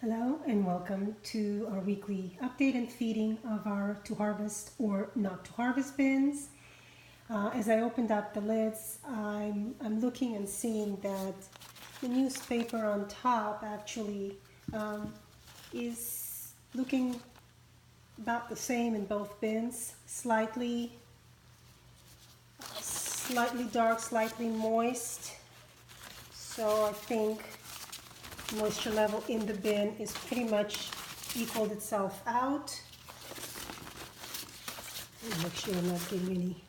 Hello and welcome to our weekly update and feeding of our to harvest or not to harvest bins. As I opened up the lids, I'm looking and seeing that the newspaper on top actually is looking about the same in both bins, slightly dark, slightly moist. So I think moisture level in the bin is pretty much equaled itself out. Make sure I'm not getting any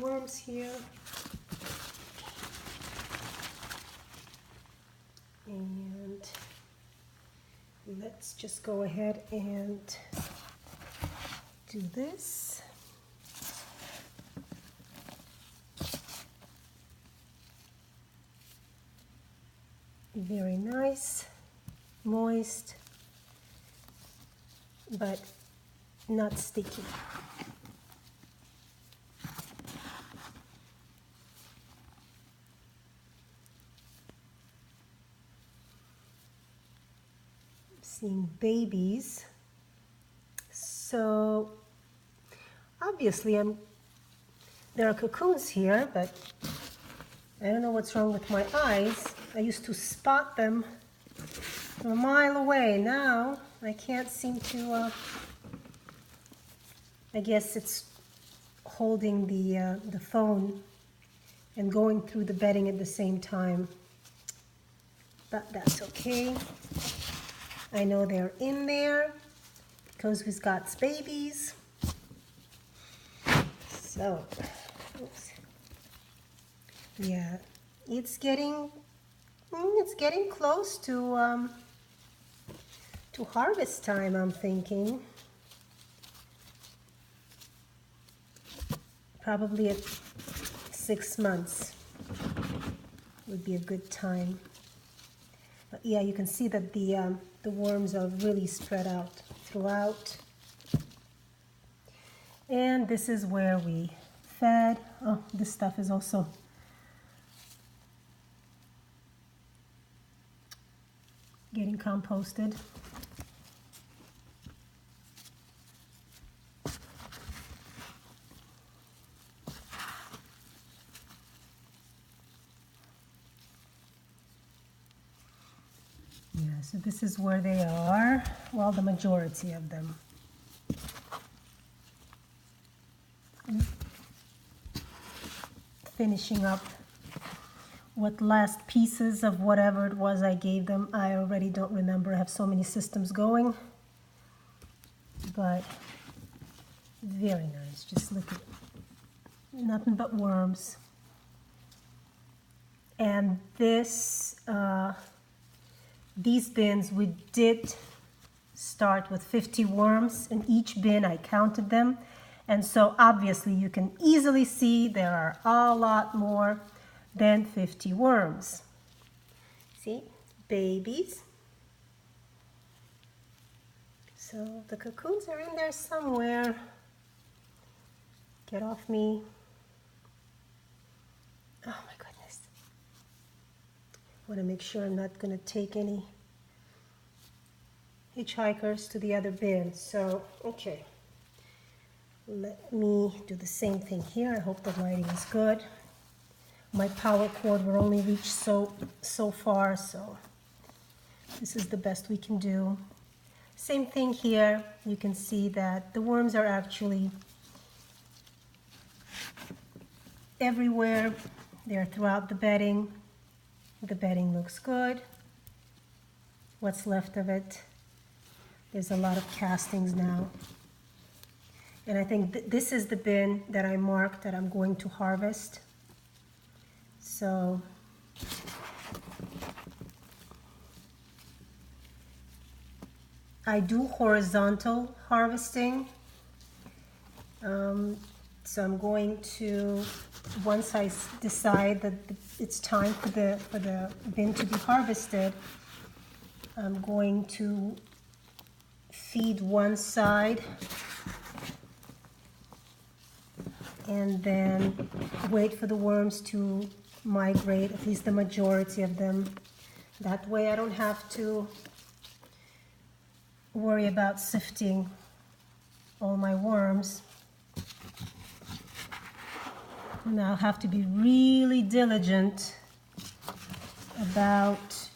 worms here. And let's just go ahead and do this. Very nice, moist, but not sticky. Seeing babies. So obviously there are cocoons here, but I don't know what's wrong with my eyes. I used to spot them from a mile away. Now I can't seem to, I guess it's holding the phone and going through the bedding at the same time. But that's okay. I know they're in there because we've got babies. So, oops. Yeah, it's getting close to harvest time, I'm thinking. Probably at 6 months would be a good time. But yeah, you can see that the worms are really spread out throughout. And this is where we fed. Oh, this stuff is also getting composted. Yeah, so this is where they are. Well, the majority of them. Finishing up what last pieces of whatever it was I gave them. I already don't remember. I have so many systems going. But very nice. Just look at it. Nothing but worms. And this, these bins, we did start with 50 worms in each bin. I counted them. And so obviously you can easily see there are a lot more than 50 worms. See, babies. So the cocoons are in there somewhere. Get off me. Oh my goodness. I want to make sure I'm not going to take any hitchhikers to the other bin. So, okay. Let me do the same thing here. I hope the lighting is good. My power cord will only reach so far, so this is the best we can do. Same thing here. You can see that the worms are actually everywhere. They're throughout the bedding. The bedding looks good. What's left of it? There's a lot of castings now. And I think this is the bin that I marked that I'm going to harvest. So I do horizontal harvesting. So I'm going to, once I decide that it's time for the bin to be harvested, I'm going to feed one side and then wait for the worms to migrate, at least the majority of them. That way I don't have to worry about sifting all my worms. And I'll have to be really diligent about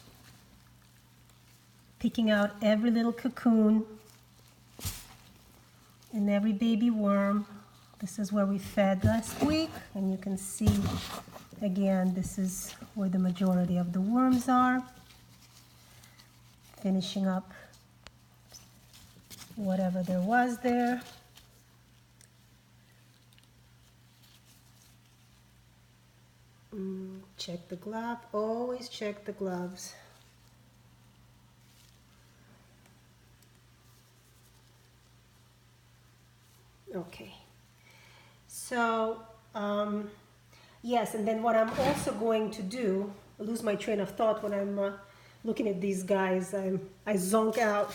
picking out every little cocoon and every baby worm. This is where we fed last week, and you can see again, this is where the majority of the worms are. Finishing up whatever there was there. Check the glove, always check the gloves. Okay, so yes, and then what I'm also going to do, I lose my train of thought when I'm looking at these guys, I zonk out.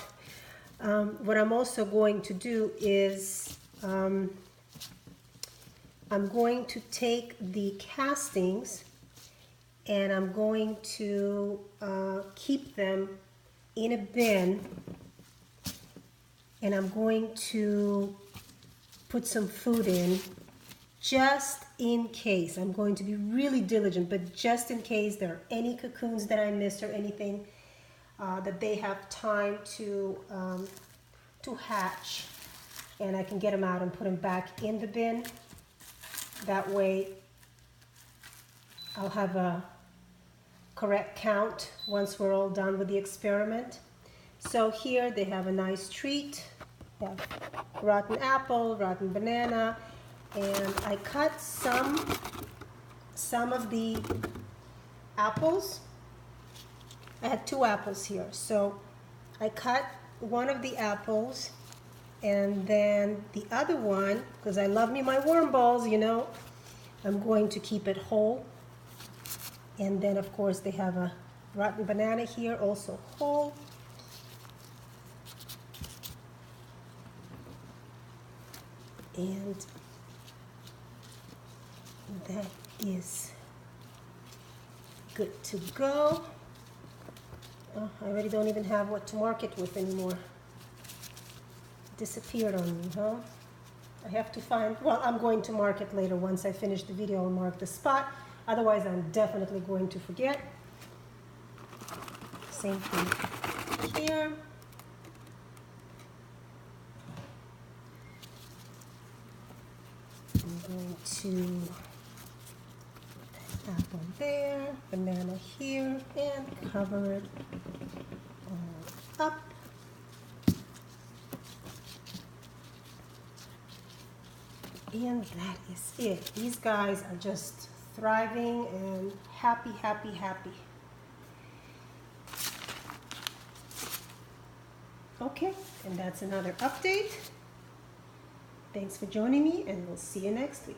What I'm also going to do is I'm going to take the castings and I'm going to keep them in a bin, and I'm going to put some food in just in case. I'm going to be really diligent, but just in case there are any cocoons that I missed or anything that they have time to hatch, and I can get them out and put them back in the bin. That way I'll have a correct count once we're all done with the experiment. So here they have a nice treat. They have rotten apple, rotten banana, and I cut some of the apples. I had 2 apples here, so I cut one of the apples, and then the other one, because I love me my worm balls, you know, I'm going to keep it whole. And then of course they have a rotten banana here, also whole. And that is good to go. Oh, I already don't even have what to mark it with anymore. Disappeared on me, huh? I have to find, well, I'm going to mark it later. Once I finish the video, I'll mark the spot. Otherwise, I'm definitely going to forget. Same thing here. I'm going to apple there, banana here, and cover it all up. And that is it. These guys are just thriving and happy, happy, happy. Okay, and that's another update. Thanks for joining me, and we'll see you next week.